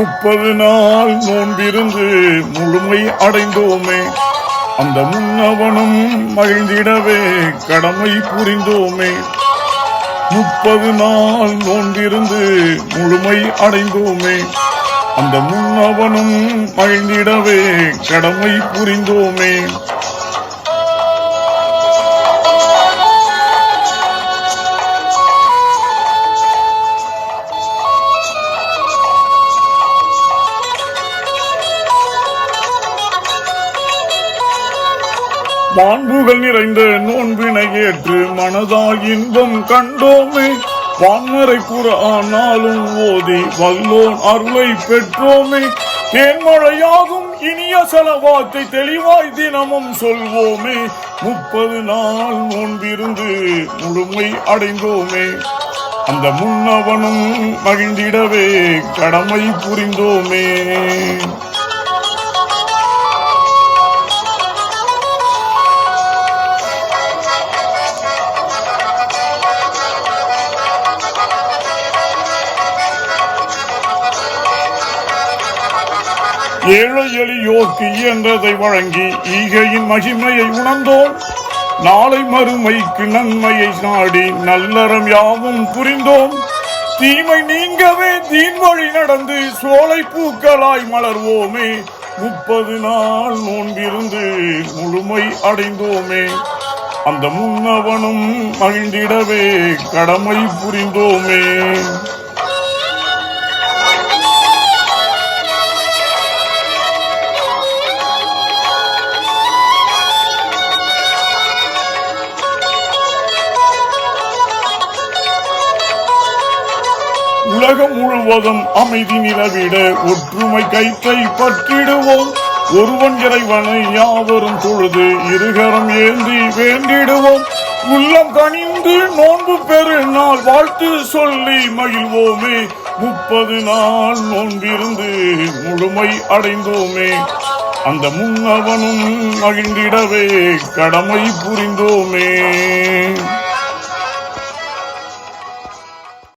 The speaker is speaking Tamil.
30 நாள் நோன்பிருந்து முழுமை அடைந்தோமே, அந்த முன்னவனும் மகிழ்ந்திடவே கடமை புரிந்தோமே. 30 நாள் நோன்பிருந்து முழுமை அடைந்தோமே, அந்த முன்னவனும் மகிழ்ந்திடவே கடமை புரிந்தோமே. மாண்புகள் நிறைந்த நோன்பினை ஏற்று மனதால் இன்பம் கண்டோமே, வான்மறை குர்ஆனாலும் ஓதி வல்லோன் அருளை பெற்றோமே. தேன்மழையாகும் இனிய செலவாத்தை தெளிவாய் தினமும் சொல்வோமே. 30 நாள் நோன்பிருந்து முழுமை அடைந்தோமே, அந்த முன்னவனும் மகிழ்ந்திடவே கடமை புரிந்தோமே. ஏழை எளியோர்க்கு இயன்றதை வழங்கி ஈகையின் மகிமையை உணர்ந்தோம். நாளை மறுமைக்கு நன்மையை நாடி நல்லறம் யாவும் புரிந்தோம். தீமை நீங்கவே தீன் வழி நடந்து சோலை பூக்களாய் மலர்வோமே. 30 நாள் நோன்பிருந்து முழுமை அடைந்தோமே, அந்த முன்னவனும் மகிழ்ந்திடவே கடமை புரிந்தோமே. உலகம் முழுவதும் அமைதி நிலவிட ஒற்றுமை கயிற்றை பற்றிடுவோம். ஒருவன் இறைவனை யாவரும் தொழுது இருகரம் ஏந்தி வேண்டிடுவோம். உள்ளம் கனிந்து நோன்பு பெருநாள் வாழ்த்து சொல்லி மகிழ்வோமே. 30 நாள் நோன்பிருந்து முழுமை அடைந்தோமே, அந்த முன்னவனும் மகிழ்ந்திடவே கடமை புரிந்தோமே.